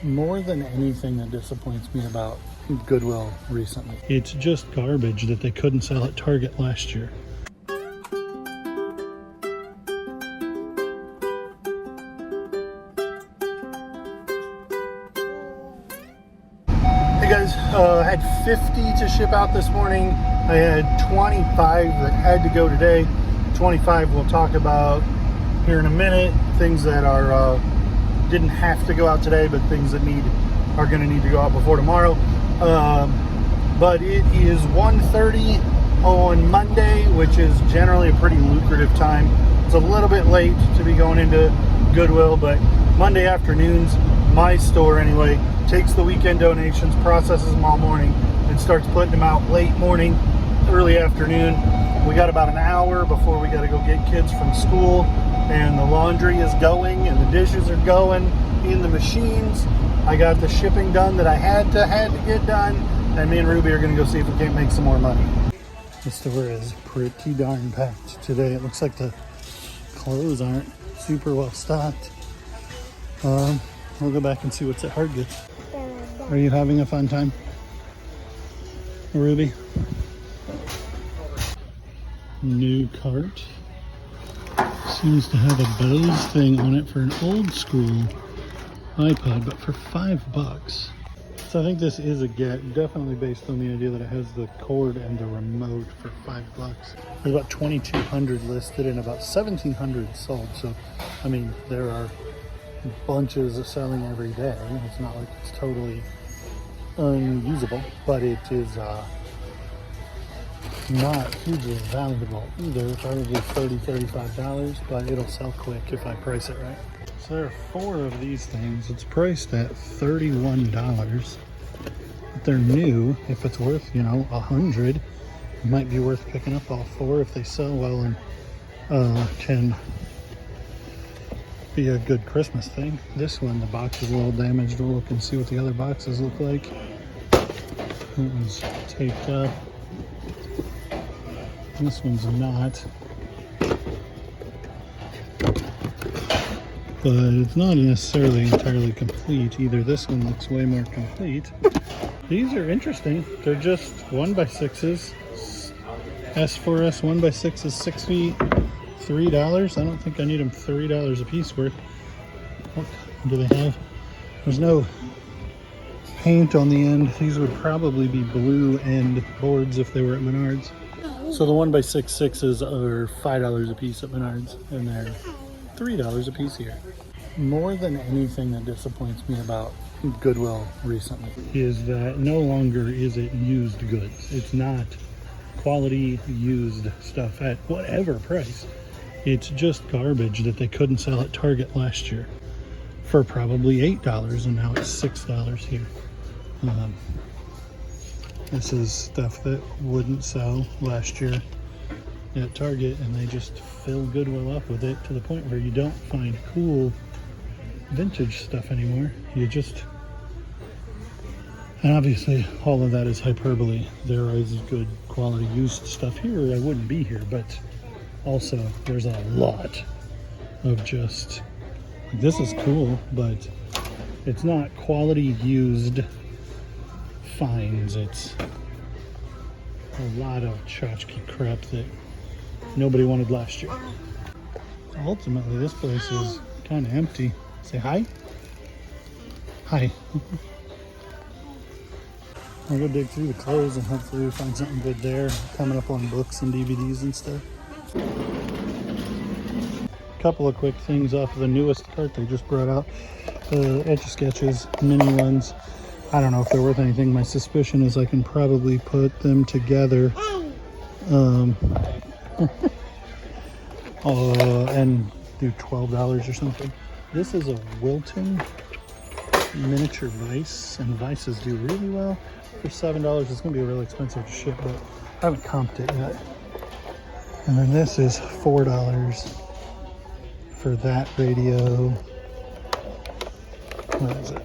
more than anything that disappoints me about Goodwill recently. It's just garbage that they couldn't sell at Target last year. Hey guys, I had 50 to ship out this morning. I had 25 that had to go today. 25 we'll talk about here in a minute. Things that are didn't have to go out today, but things that are going to need to go out before tomorrow. But it is 1:30 on Monday, which is generally a pretty lucrative time. It's a little bit late to be going into Goodwill, but Monday afternoons, my store anyway, takes the weekend donations, processes them all morning, and starts putting them out late morning, early afternoon. We got about an hour before we got to go get kids from school, and the laundry is going and the dishes are going in the machines. I got the shipping done that I had to get done, and me and Ruby are going to go see if we can't make some more money. The store is pretty darn packed today. It looks like the clothes aren't super well stocked. We'll go back and see what's at Hard Goods. Are you having a fun time, Ruby? New cart. Seems to have a Bose thing on it for an old school iPod, but for $5. So I think this is a get, definitely based on the idea that it has the cord and the remote for $5. There's about 2,200 listed and about 1,700 sold. So, I mean, there are bunches selling every day. It's not like it's totally unusable, but it is not hugely valuable either. Probably $30, $35, but it'll sell quick if I price it right. So there are 4 of these things. It's priced at $31. But they're new. If it's worth, $100, it might be worth picking up all 4 if they sell well and can be a good Christmas thing. This one, the box is a little damaged. We'll look and see what the other boxes look like. That one's taped up. This one's not. But it's not necessarily entirely complete either. This one looks way more complete. These are interesting. They're just 1x6s. S4S 1x6 is 6 feet, $3. I don't think I need them $3 a piece worth. What do they have? There's no paint on the end. These would probably be blue end boards if they were at Menards. So the 1x6 are $5 a piece at Menards, and they're $3 a piece here. More than anything that disappoints me about Goodwill recently is that no longer is it used goods. It's not quality used stuff at whatever price. It's just garbage that they couldn't sell at Target last year for probably $8, and now it's $6 here. This is stuff that wouldn't sell last year at Target, and they just fill Goodwill up with it to the point where you don't find cool vintage stuff anymore. And obviously all of that is hyperbole. There is good quality used stuff here, I wouldn't be here, but also there's a lot of just, this is cool, but it's not quality used finds. It's a lot of tchotchke crap that nobody wanted last year. Ultimately, this place is kind of empty. Say hi. Hi. I'll go dig through the clothes and hopefully we find something good there. Coming up on books and DVDs and stuff. A couple of quick things off of the newest cart they just brought out. Etch-a-Sketches, mini ones. I don't know if they're worth anything. My suspicion is I can probably put them together and do $12 or something. This is a Wilton miniature vise, and vices do really well for $7. It's going to be real expensive to ship, but I haven't comped it yet. And then this is $4 for that radio. What is it?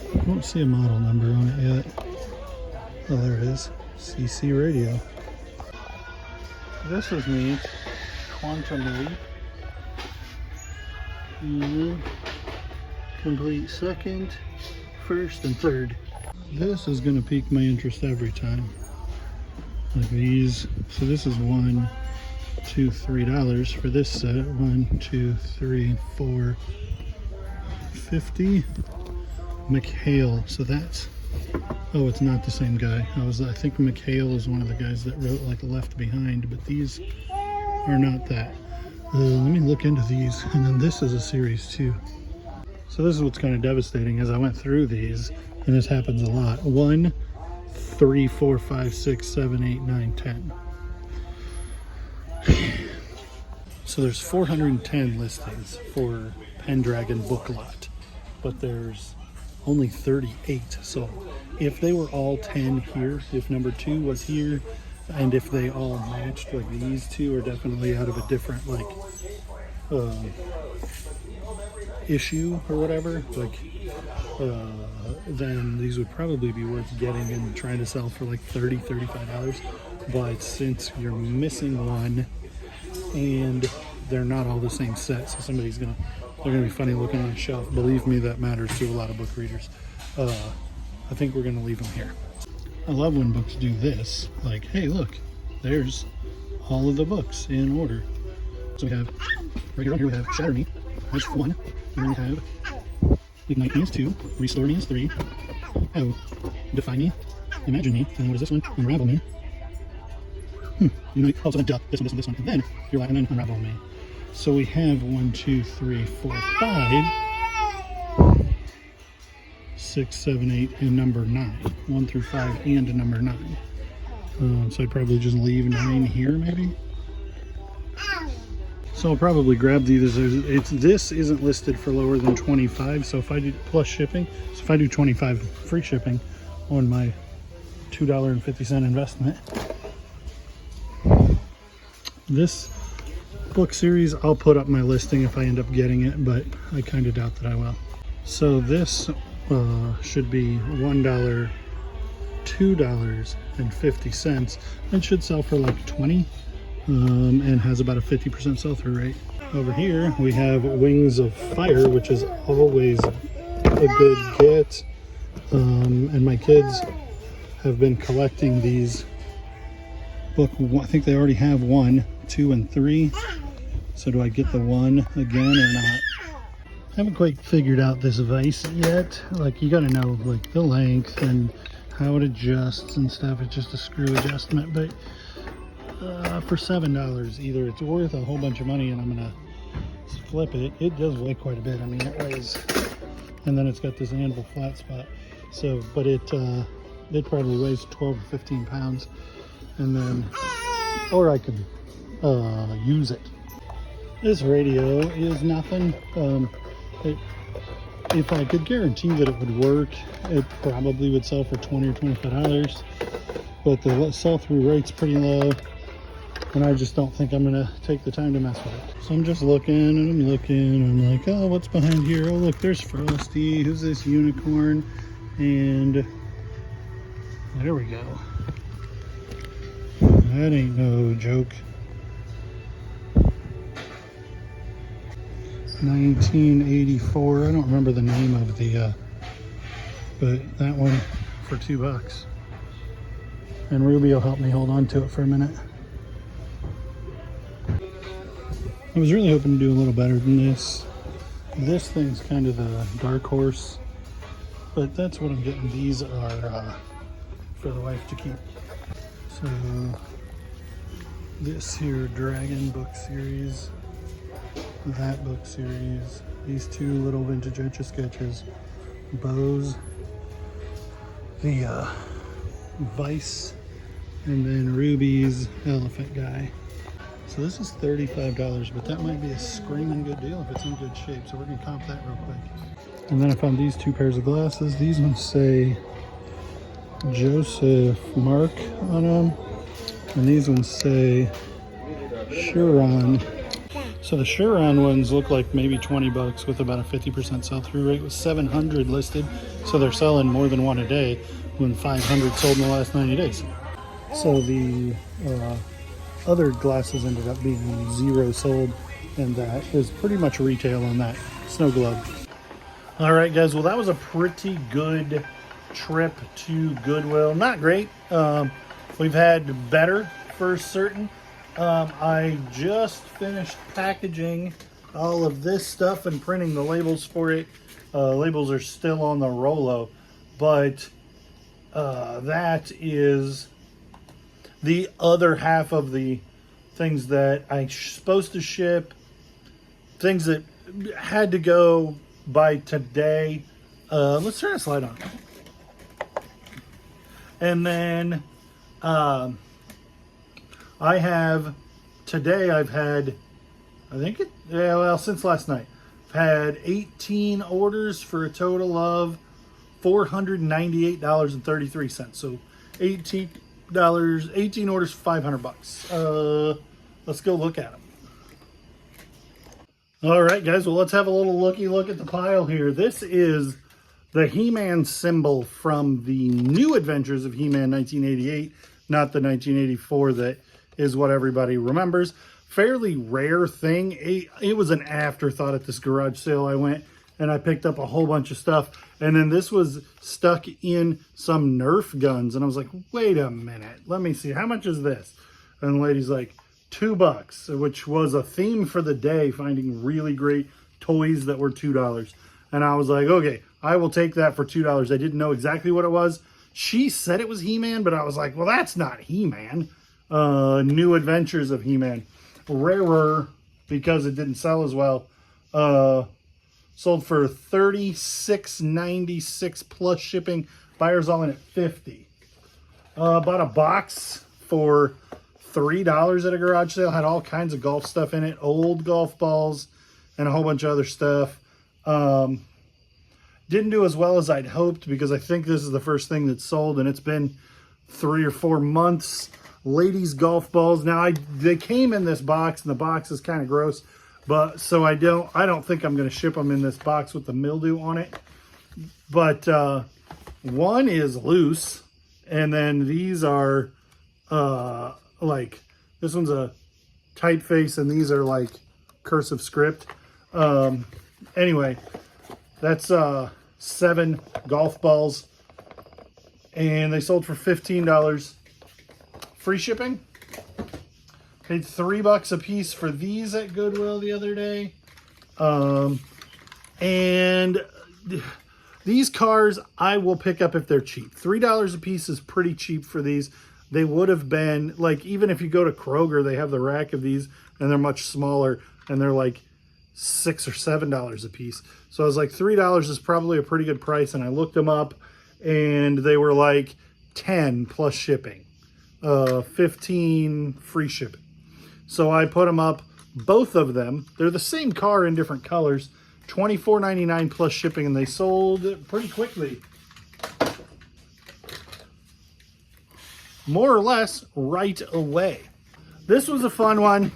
I don't see a model number on it yet. Oh, there it is. CC radio. This is neat. Quantum Leap Complete second, first, and third. This is gonna pique my interest every time. Like these, so this is $1, $2, $3 for this set. 1, 2, 3, 4, 50. McHale, so that's, oh, it's not the same guy. I think McHale is one of the guys that wrote like Left Behind, but these are not that. Let me look into these, and then this is a series too. So this is what's kind of devastating as I went through these, and this happens a lot. 1, 3, 4, 5, 6, 7, 8, 9, 10. So there's 410 listings for Pendragon book lot, but there's only 38. So if they were all 10 here, if number 2 was here, and if they all matched, like these two are definitely out of a different like issue or whatever, like then these would probably be worth getting and trying to sell for like $30, $35. But since you're missing one and they're not all the same set, so they're gonna be funny looking on a shelf. Believe me, that matters to a lot of book readers. I think we're gonna leave them here. I love when books do this, like, hey look, there's all of the books in order. So we have, right here we have Shatter Me, that's 1, and then we have Ignite Me is 2, Restore Me is 3, oh, Defy Me, Imagine Me, and what is this one? Unravel Me. Unite, oh, so then this one, and then Unravel Me. So we have 1, 2, 3, 4, 5, 6, 7, 8, and number 9. 1 through 5 and number 9. So I'd probably just leave 9 here, maybe. So I'll probably grab these. This isn't listed for lower than 25. So if I do plus shipping, so if I do 25 free shipping on my $2.50 investment, this book series, I'll put up my listing if I end up getting it, but I kind of doubt that I will. So this should be $1, $2.50. It should sell for like 20 and has about a 50% sell-through rate. Over here we have Wings of Fire, which is always a good get, and my kids have been collecting these book. I think they already have 1, 2, and 3. So do I get the 1 again or not? I haven't quite figured out this vise yet. Like, you gotta know like the length and how it adjusts and stuff. It's just a screw adjustment, but for $7, either it's worth a whole bunch of money and I'm gonna flip it. It does weigh quite a bit. I mean, it weighs, and then it's got this anvil flat spot. So, but it probably weighs 12 or 15 pounds, and then, or I could use it. This radio is nothing. If I could guarantee that it would work, it probably would sell for $20 or $25, but the sell-through rate's pretty low, and I just don't think I'm gonna take the time to mess with it. So I'm just looking and I'm looking, and I'm like, oh, what's behind here? Oh look, there's Frosty. Who's this unicorn? And there we go. That ain't no joke. 1984. I don't remember the name of the but that one for $2. And Ruby will help me hold on to it for a minute. I was really hoping to do a little better than this. This thing's kind of the dark horse, but that's what I'm getting. These are for the wife to keep. So this here Dragon book series, that book series, these 2 little vintage Etch a Sketches, bows, the Vice, and then Ruby's elephant guy. So this is $35, but that might be a screaming good deal if it's in good shape. So we're gonna comp that real quick. And then I found these 2 pairs of glasses. These ones say Joseph Mark on them, and these ones say Chiron. So the Chiron ones look like maybe $20 with about a 50% sell-through rate, with 700 listed. So they're selling more than one a day when 500 sold in the last 90 days. So the other glasses ended up being 0 sold And that is pretty much retail on that snow globe. All right, guys. Well, that was a pretty good trip to Goodwill. Not great. We've had better for certain. I just finished packaging all of this stuff and printing the labels for it. Labels are still on the Rolo, but that is the other half of the things that I'm supposed to ship, things that had to go by today. Let's turn a slide on. And then I've had, I think since last night, I've had 18 orders for a total of $498.33. So 18 orders, $500. Let's go look at them. All right, guys. Well, let's have a little look at the pile here. This is the He-Man symbol from the New Adventures of He-Man 1988, not the 1984 that is what everybody remembers. Fairly rare thing. It was an afterthought at this garage sale I went, and I picked up a whole bunch of stuff. And then this was stuck in some Nerf guns. And I was like, wait a minute. Let me see. How much is this? And the lady's like, $2, which was a theme for the day, finding really great toys that were $2. And I was like, okay, I will take that for $2. I didn't know exactly what it was. She said it was He-Man, but I was like, well, that's not He-Man. New Adventures of He-Man. Rarer because it didn't sell as well. Sold for $36.96 plus shipping. Buyers all in at $50. Bought a box for $3 at a garage sale. Had all kinds of golf stuff in it. Old golf balls and a whole bunch of other stuff. Didn't do as well as I'd hoped because I think this is the first thing that's sold, and it's been 3 or 4 months. Ladies golf balls. Now they came in this box, and the box is kind of gross, but so I don't think I'm going to ship them in this box with the mildew on it. But one is loose, and then these are like, this one's a typeface, and these are like cursive script. Anyway, that's 7 golf balls, and they sold for $15. Free shipping. Paid $3 a piece for these at Goodwill the other day. And these cars I will pick up if they're cheap. $3 a piece is pretty cheap for these. They would have been, like, even if you go to Kroger, they have the rack of these, and they're much smaller, and they're like $6 or $7 a piece. So I was like, $3 is probably a pretty good price, and I looked them up, and they were like 10 plus shipping, 15 free shipping. So I put them up, both of them. They're the same car in different colors, $24.99 plus shipping, and they sold pretty quickly. More or less right away. This was a fun one.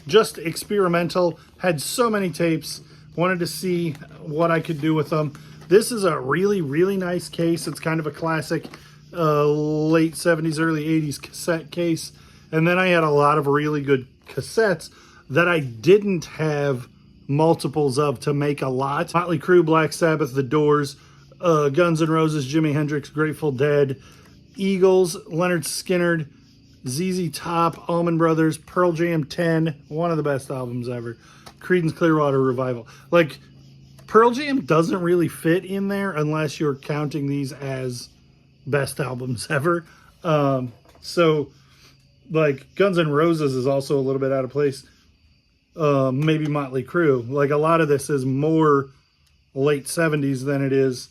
Just experimental. Had so many tapes. Wanted to see what I could do with them. This is a really, really nice case. It's kind of a classic late 70s, early 80s cassette case. And then I had a lot of really good cassettes that I didn't have multiples of to make a lot. Motley Crue, Black Sabbath, The Doors, Guns N' Roses, Jimi Hendrix, Grateful Dead, Eagles, Leonard Skinner, ZZ Top, Allman Brothers, Pearl Jam 10, one of the best albums ever. Creedence Clearwater Revival. Like, Pearl Jam doesn't really fit in there unless you're counting these as best albums ever. So, like, Guns N' Roses is also a little bit out of place. Maybe Motley Crue. Like, a lot of this is more late 70s than it is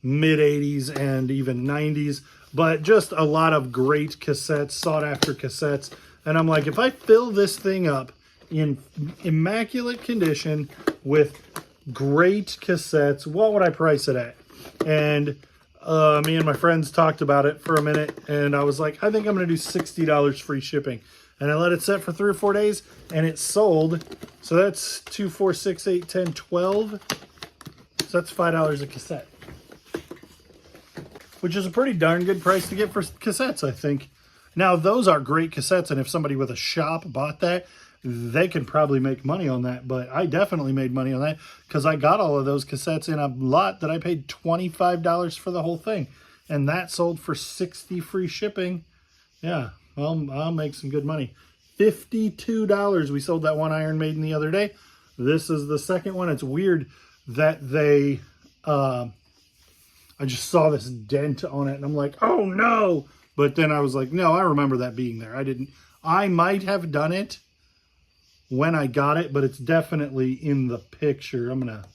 mid 80s and even 90s. But just a lot of great cassettes, sought after cassettes. And I'm like, if I fill this thing up in immaculate condition with great cassettes, what would I price it at? And me and my friends talked about it for a minute, and I was like, I think I'm going to do $60 free shipping. And I let it set for 3 or 4 days, and it sold. So that's 2, 4, 6, 8, 10, 12. So that's $5 a cassette, which is a pretty darn good price to get for cassettes, I think. Now, those are great cassettes, and if somebody with a shop bought that, they can probably make money on that, but I definitely made money on that because I got all of those cassettes in a lot that I paid $25 for the whole thing. And that sold for $60 free shipping. Yeah, well, I'll make some good money. $52. We sold that one Iron Maiden the other day. This is the second one. It's weird that they, I just saw this dent on it and I'm like, oh no. But then I was like, no, I remember that being there. I might have done it when I got it, but it's definitely in the picture. I'm going to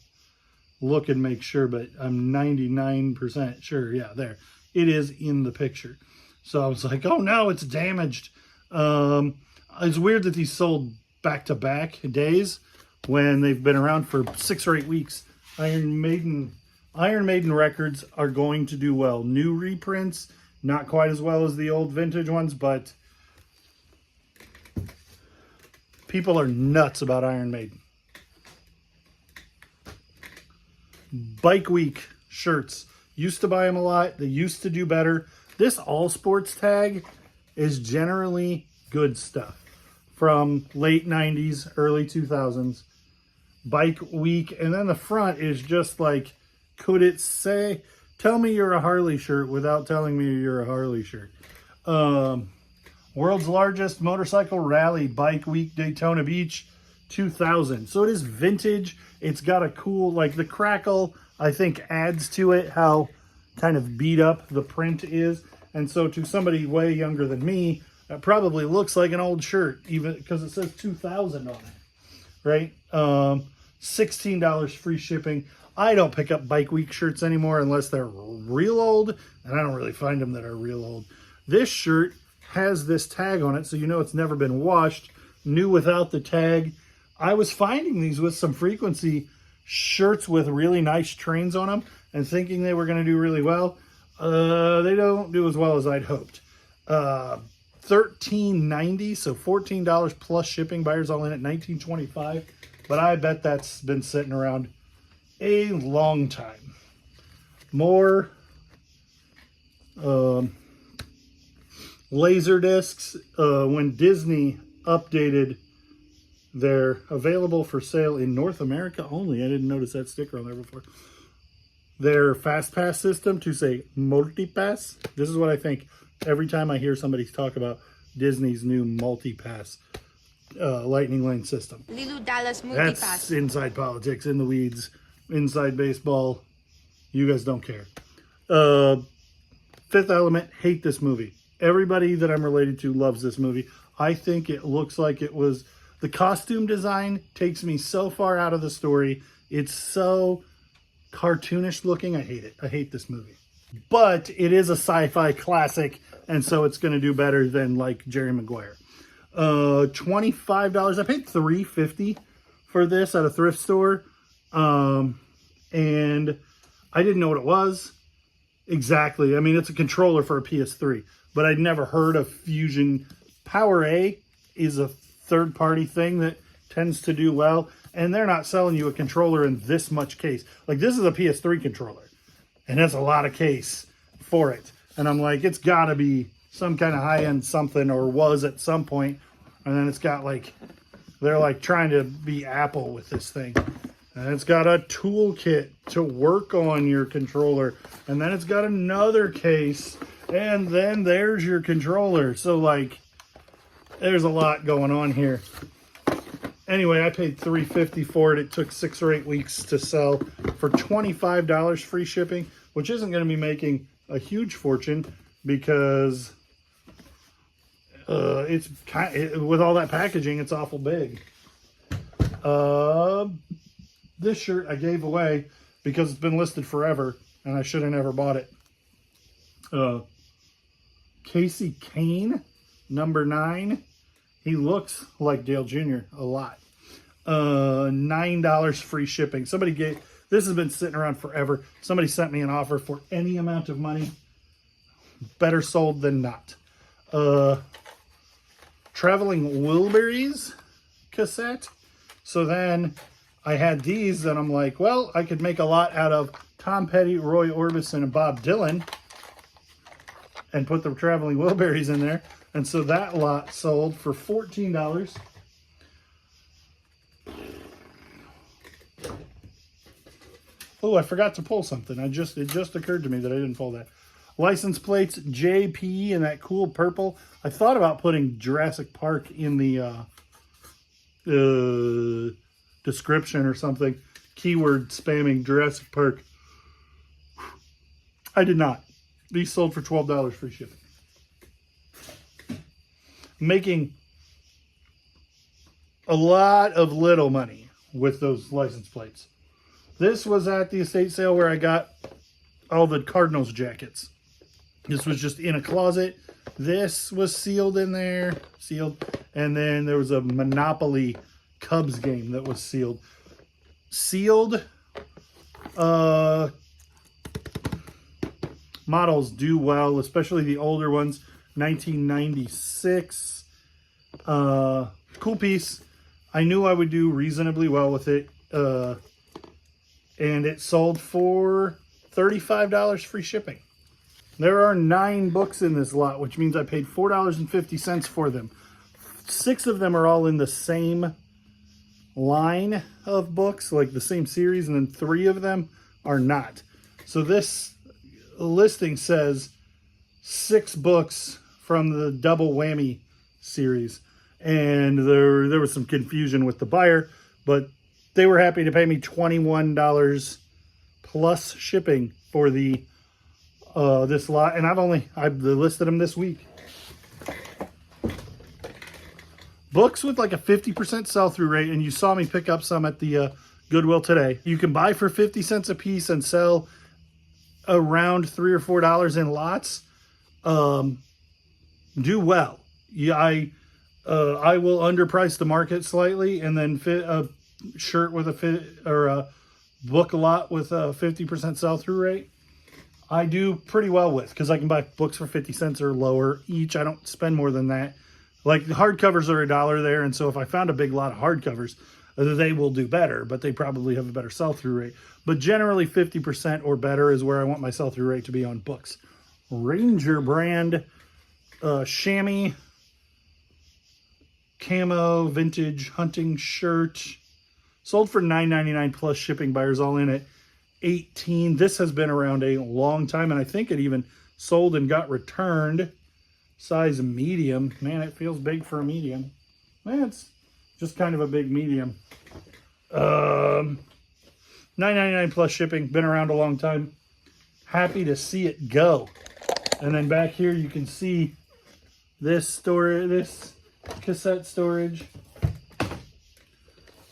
look and make sure, but I'm 99% sure. Yeah, there. It is in the picture. So I was like, oh no, it's damaged. It's weird that these sold back-to-back days when they've been around for 6 or 8 weeks. Iron Maiden records are going to do well. New reprints, not quite as well as the old vintage ones, but people are nuts about Iron Maiden. Bike Week shirts. Used to buy them a lot. They used to do better. This all sports tag is generally good stuff from late 90s, early 2000s. Bike Week. And then the front is just like, could it say, tell me you're a Harley shirt without telling me you're a Harley shirt. World's largest motorcycle rally, Bike Week, Daytona Beach, 2000. So it is vintage. It's got a cool, like the crackle, I think adds to it how kind of beat up the print is. And so to somebody way younger than me, that probably looks like an old shirt, even because it says 2000 on it, right? $16 free shipping. I don't pick up Bike Week shirts anymore unless they're real old, and I don't really find them that are real old. This shirt has this tag on it, so you know it's never been washed. New without the tag. I was finding these with some frequency, shirts with really nice trains on them, and thinking they were going to do really well. They don't do as well as I'd hoped. $13.90, so $14 plus shipping. Buyers all in at $19.25, but I bet that's been sitting around a long time. More laser discs. When Disney updated their available for sale in North America only, I didn't notice that sticker on there before, their Fast Pass system to say multi-pass. This is what I think every time I hear somebody talk about Disney's new multi-pass lightning lane system. Lilu Dallas multi-pass. That's inside politics, in the weeds, inside baseball. You guys don't care. Fifth Element, hate this movie. Everybody that I'm related to loves this movie. I think it looks like it was, the costume design takes me so far out of the story. It's so cartoonish looking. I hate it. I hate this movie. But it is a sci-fi classic, and so it's going to do better than like Jerry Maguire. $25. I paid $3.50 for this at a thrift store. And I didn't know what it was exactly. I mean, it's a controller for a PS3, but I'd never heard of Fusion. Power A is a third-party thing that tends to do well, and they're not selling you a controller in this much case. Like, this is a PS3 controller, and that's a lot of case for it. And I'm like, it's got to be some kind of high-end something, or was at some point. And then it's got like, they're like trying to be Apple with this thing. And it's got a toolkit to work on your controller. And then it's got another case. And then there's your controller. So like, there's a lot going on here. Anyway, I paid $3.50 for it. It took 6 or 8 weeks to sell for $25 free shipping, which isn't going to be making a huge fortune because it's with all that packaging, it's awful big. This shirt I gave away because it's been listed forever and I should have never bought it. Casey Kane, number 9. He looks like Dale Jr. a lot. $9 free shipping. Somebody gave, this has been sitting around forever. Somebody sent me an offer for any amount of money. Better sold than not. Traveling Wilburys cassette. So then I had these and I'm like, well, I could make a lot out of Tom Petty, Roy Orbison, and Bob Dylan and put the Traveling Wilburys in there. And so that lot sold for $14. Oh, I forgot to pull something. It just occurred to me that I didn't pull that. License plates JP in that cool purple. I thought about putting Jurassic Park in the description or something. Keyword spamming Jurassic Park. I did not. These sold for $12 free shipping. Making a lot of little money with those license plates. This was at the estate sale where I got all the Cardinals jackets. This was just in a closet. This was sealed in there, sealed. And then there was a Monopoly Cubs game that was sealed. Sealed models do well, especially the older ones. 1996. Cool piece. I knew I would do reasonably well with it. And it sold for $35 free shipping. There are 9 books in this lot, which means I paid $4.50 for them. 6 of them are all in the same line of books, like the same series, and then 3 of them are not. So this listing says 6 books from the double whammy series. And there was some confusion with the buyer, but they were happy to pay me $21 plus shipping for the this lot, and I've listed them this week. Books with like a 50% sell-through rate, and you saw me pick up some at the Goodwill today. You can buy for 50 cents a piece and sell around $3 or $4 in lots. Do well. Yeah, I will underprice the market slightly and then fit a shirt with a book a lot with a 50% sell-through rate. I do pretty well with, because I can buy books for 50 cents or lower each. I don't spend more than that. Like the hardcovers are $1 there, and so if I found a big lot of hardcovers, they will do better, but they probably have a better sell-through rate. But generally 50% or better is where I want my sell-through rate to be on books. Ranger brand chamois camo vintage hunting shirt. Sold for $9.99 plus shipping, buyers all in at $18. This has been around a long time, and I think it even sold and got returned. Size medium. Man, it feels big for a medium. Man, it's just kind of a big medium. $9.99 plus shipping. Been around a long time. Happy to see it go. And then back here you can see this cassette storage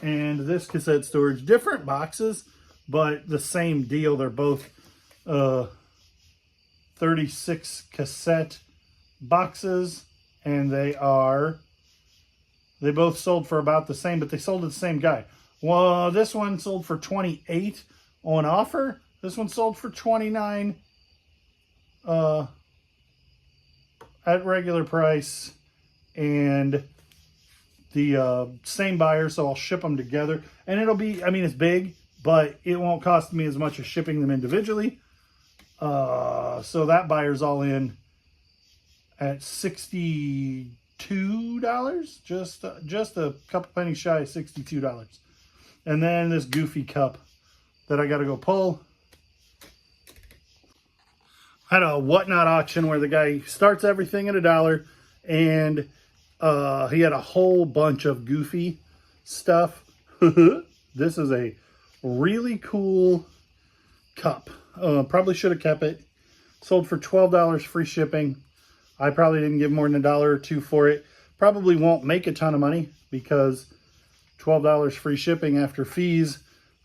and this cassette storage. Different boxes, but the same deal. They're both 36 cassette boxes, and they both sold for about the same, but they sold to the same guy. Well, this one sold for $28 on offer. This one sold for $29 at regular price, and the same buyer, so I'll ship them together. And it'll be, I mean, it's big, but it won't cost me as much as shipping them individually. So that buyer's all in at $62, just a couple pennies shy of $62. And then this goofy cup that I got to go pull. I had a whatnot auction where the guy starts everything at $1, and he had a whole bunch of goofy stuff. This is a really cool cup. Probably should have kept it. Sold for $12 free shipping. I probably didn't give more than $1 or $2 for it. Probably won't make a ton of money because $12 free shipping after fees,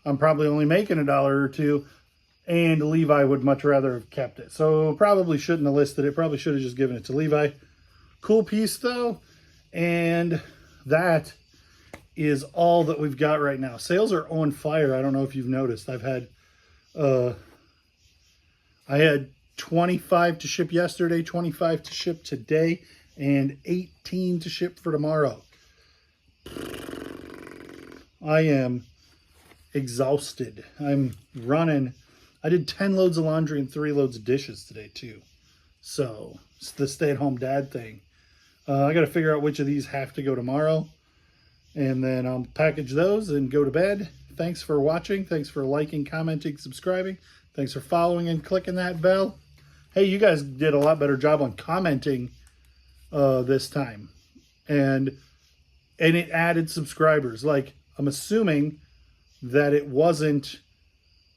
I'm probably only making $1 or $2. And Levi would much rather have kept it. So probably shouldn't have listed it. Probably should have just given it to Levi. Cool piece though. And that is all that we've got right now. Sales are on fire. I don't know if you've noticed. I had 25 to ship yesterday, 25 to ship today, and 18 to ship for tomorrow. I am exhausted. I'm running. I did 10 loads of laundry and 3 loads of dishes today too. So it's the stay-at-home dad thing. I got to figure out which of these have to go tomorrow, and then I'll package those and go to bed, Thanks for watching. Thanks for liking, commenting, subscribing. Thanks for following and clicking that bell. Hey, you guys did a lot better job on commenting this time. And it added subscribers. Like, I'm assuming that it wasn't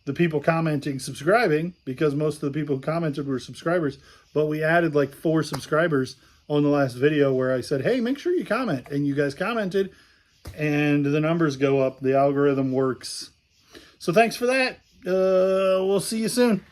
the people commenting subscribing, because most of the people who commented were subscribers, but we added like 4 subscribers on the last video where I said, hey, make sure you comment, and you guys commented, and the numbers go up. The algorithm works. So thanks for that. We'll see you soon.